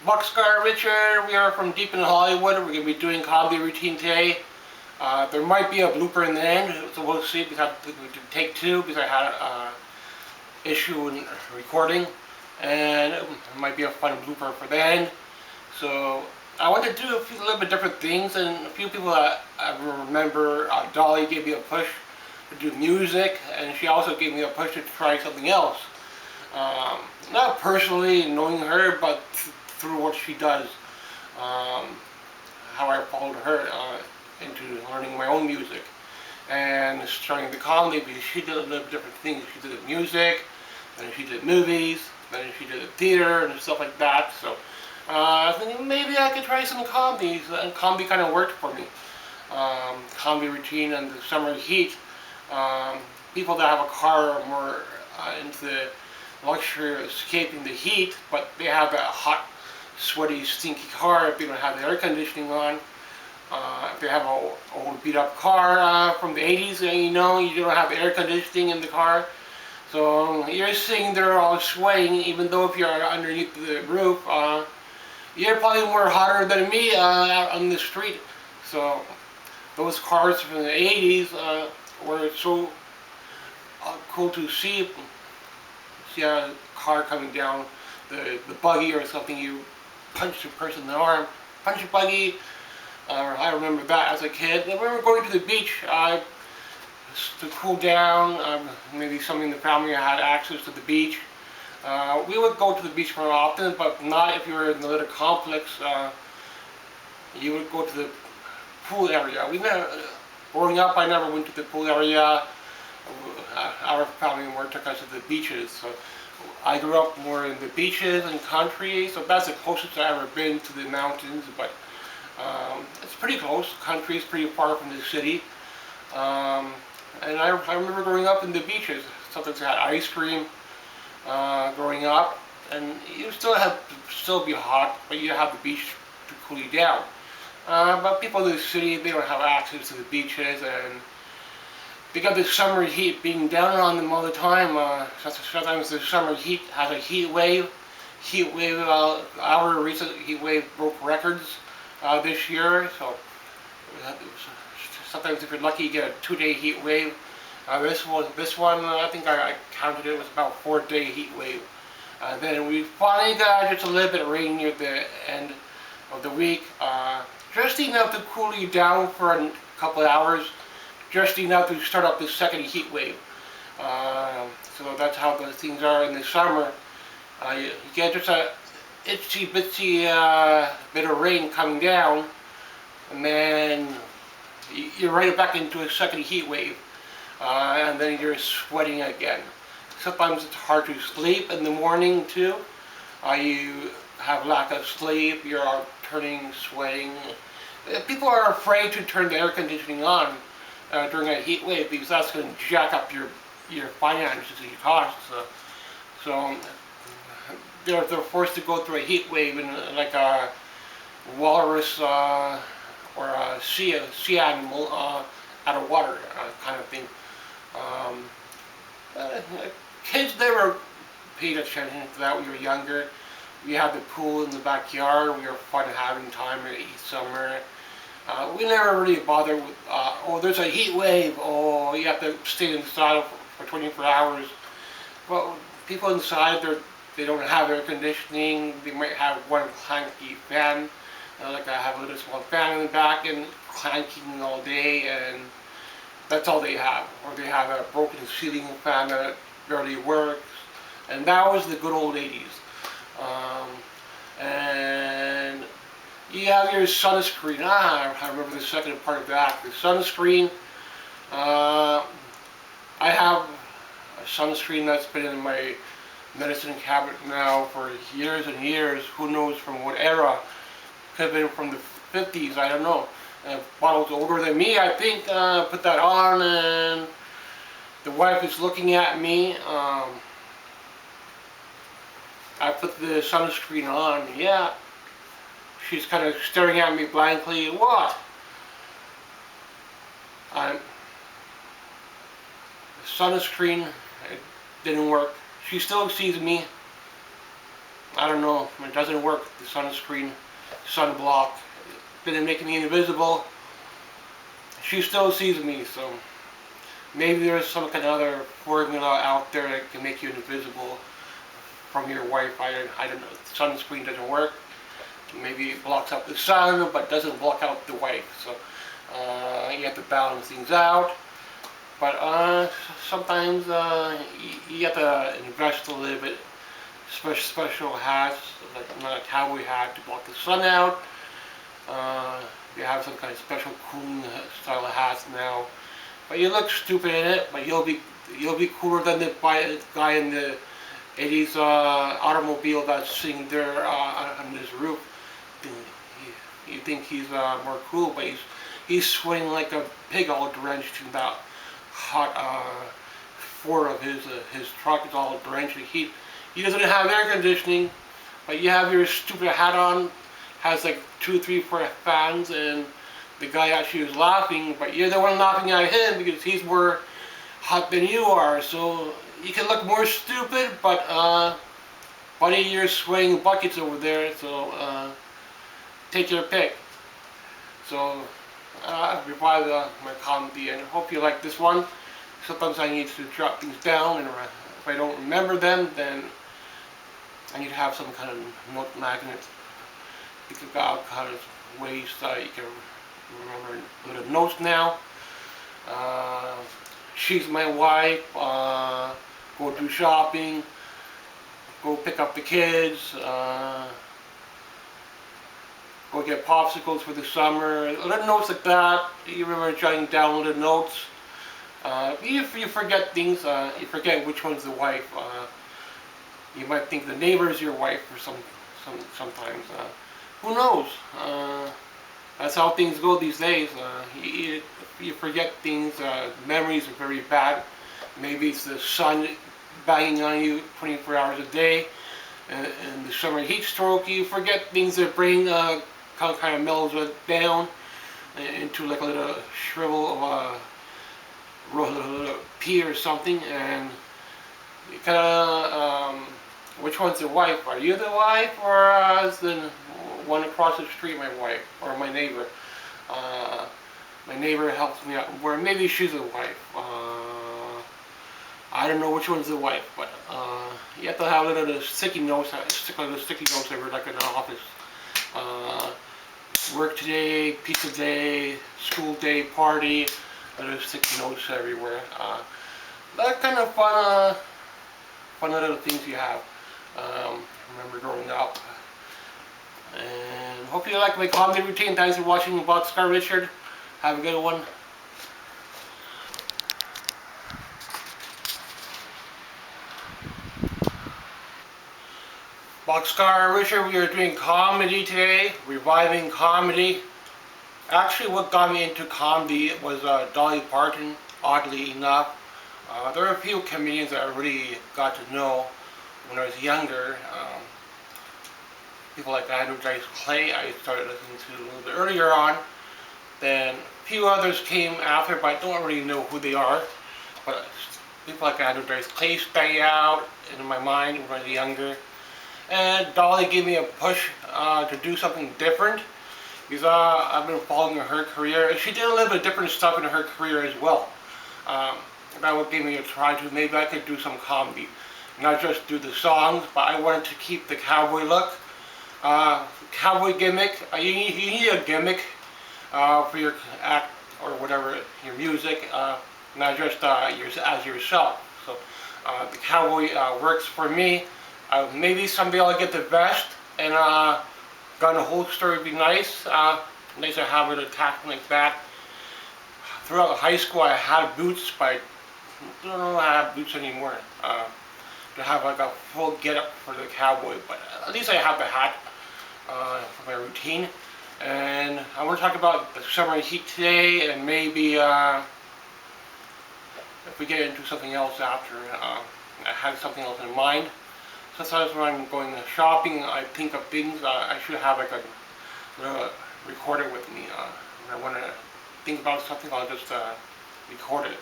Boxcar Richard. We are from deep in Hollywood. We're going to be doing comedy routine today. There might be a blooper in the end, so we'll see. We have to take two because I had an issue in recording, and it might be a fun blooper for the end. So I want to do a little bit different things, and a few people I remember, Dolly gave me a push to do music, and she also gave me a push to try something else. Not personally knowing her, but through what she does, how I followed her into learning my own music and starting the comedy, because she did a little different things. She did music, then she did movies, then she did theater and stuff like that. So I think maybe I could try some comedies, and comedy kind of worked for me. Comedy routine and the summer heat. People that have a car are more into the luxury of escaping the heat, but they have a hot, sweaty, stinky car if they don't have the air conditioning on. If they have an old beat-up car from the 80s, you don't have air conditioning in the car. So you're sitting there all sweating, even though if you're underneath the roof, you're probably more hotter than me out on the street. So those cars from the 80s were so cool to see a car coming down the buggy or something. You punch the person in the arm, punch a buggy. I remember that as a kid. When we were going to the beach to cool down, maybe something in the family had access to the beach. We would go to the beach more often, but not if you were in the little complex. You would go to the pool area. Growing up, I never went to the pool area. Our family more took us to the beaches. So I grew up more in the beaches and country, so that's the closest I've ever been to the mountains, but it's pretty close. Country is pretty far from the city. And I remember growing up in the beaches. Sometimes I had ice cream growing up, and you still be hot, but you have the beach to cool you down. But people in the city, they don't have access to the beaches, and they got the summer heat being down on them all the time. Sometimes the summer heat has a heat wave. Our recent heat wave broke records this year. So sometimes if you're lucky, you get a 2-day heat wave. This one, I think I counted it, was about 4-day heat wave. Then we finally got just a little bit of rain near the end of the week. Just enough to cool you down for a couple of hours. Just enough to start up the second heat wave. So that's how the things are in the summer. You get just a itsy bitsy bit of rain coming down, and then you're right back into a second heat wave, and then you're sweating again. Sometimes it's hard to sleep in the morning too. You have lack of sleep, you're turning, sweating. People are afraid to turn the air conditioning on during a heat wave, because that's going to jack up your finances and your costs. So they're forced to go through a heat wave in like a walrus or a sea animal out of water kind of thing. Kids never paid attention to that when we were younger. We had the pool in the backyard. We were fun having time each summer. We never really bothered with, oh, there's a heat wave, oh, you have to stay inside for 24 hours. Well, people inside, they don't have air conditioning. They might have one clanky fan, like I have a little small fan in the back, and clanking all day, and that's all they have. Or they have a broken ceiling fan that barely works. And that was the good old 80s. And you have your sunscreen. I remember the second part of that. The sunscreen. I have a sunscreen that's been in my medicine cabinet now for years and years. Who knows from what era? Could have been from the 50s. I don't know. Bottle's older than me, I think. Put that on, and the wife is looking at me. I put the sunscreen on. Yeah. She's kind of staring at me blankly. What? The sunscreen, it didn't work. She still sees me. I don't know, it doesn't work. The sunscreen, sunblock, didn't make me invisible. She still sees me, so maybe there's some kind of other formula out there that can make you invisible from your wife. I don't know. Sunscreen doesn't work. Maybe it blocks out the sun, but doesn't block out the wife. So you have to balance things out. But sometimes you have to invest a little bit. Special hats, like a cowboy hat to block the sun out. You have some kind of special cooling style of hats now. But you look stupid in it, but you'll be cooler than the guy in the 80s automobile that's sitting there on this roof. You think he's more cool, but he's sweating like a pig, all drenched in that hot Ford of his truck is all drenched in heat. He doesn't have air conditioning, but you have your stupid hat on, has like 2, 3, 4 fans, and the guy actually is laughing, but you're the one laughing at him because he's more hot than you are. So you can look more stupid, but buddy, you're swaying buckets over there, so take your pick. So I've revised my comedy, and I hope you like this one. Sometimes I need to drop things down, and if I don't remember them, then I need to have some kind of note magnet. You can go out kind of ways that you can remember little notes now. She's my wife. Go do shopping. Go pick up the kids. Go get popsicles for the summer. Little notes like that. You remember jotting down little notes. You forget things. You forget which one's the wife. You might think the neighbor is your wife, or sometimes. Who knows? That's how things go these days. You forget things. Memories are very bad. Maybe it's the sun banging on you 24 hours a day, and the summer heat stroke. You forget things that bring kind of mellows it down into like a little shrivel of a pea or something, and you kind of which one's the wife? Are you the wife, or is the one across the street my wife, or my neighbor? My neighbor helps me out, or maybe she's the wife. I don't know which one's the wife, but you have to have little sticky notes. Stick little sticky notes everywhere, like in the office. Work today, pizza day, school day, party. Little sticky notes everywhere. That kind of fun little things you have. Remember growing up. And hope you like my comedy routine. Thanks for watching Boxcar Richard. Have a good one. Boxcar Richard, we are doing comedy today, reviving comedy. Actually, what got me into comedy was Dolly Parton, oddly enough. There are a few comedians that I really got to know when I was younger. People like Andrew Dice Clay, I started listening to a little bit earlier on. Then a few others came after, but I don't really know who they are. But people like Andrew Dice Clay stand out in my mind when I was younger. And Dolly gave me a push to do something different, because I've been following her career, and she did a little bit of different stuff in her career as well. That would give me a try to maybe I could do some comedy, not just do the songs, but I wanted to keep the cowboy look, cowboy gimmick. You need a gimmick for your act or whatever, your music, not just as yourself. So the cowboy works for me. Maybe someday I'll get the vest and gun holster would be nice. Nice to have it attached like that. Throughout high school I had boots, but I don't know how to have boots anymore. To have like a full get-up for the cowboy, but at least I have the hat for my routine. And I want to talk about the summer heat today, and maybe if we get into something else after. I had something else in mind. Sometimes when I'm going shopping, I think of things. I should have like a little recorder with me. When I want to think about something, I'll just record it.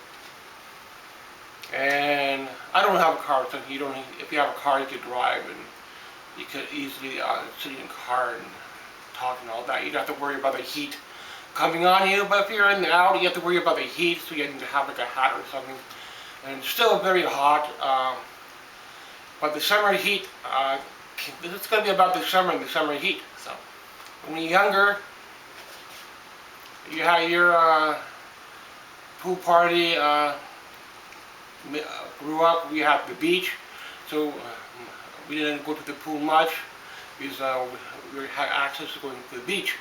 And I don't have a car, so you don't. If you have a car, you can drive, and you could easily sit in your car and talk and all that. You don't have to worry about the heat coming on you, but if you're in and out, you have to worry about the heat, so you need to have like a hat or something. And it's still very hot, but the summer heat, it's going to be about the summer heat. So when you're younger, you had your pool party, grew up, we had the beach, so we didn't go to the pool much because we had access to going to the beach.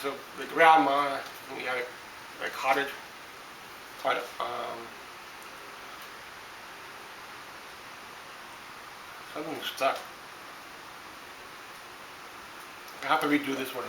So the grandma, we had a cottage, quite something stuck. I have to redo this one.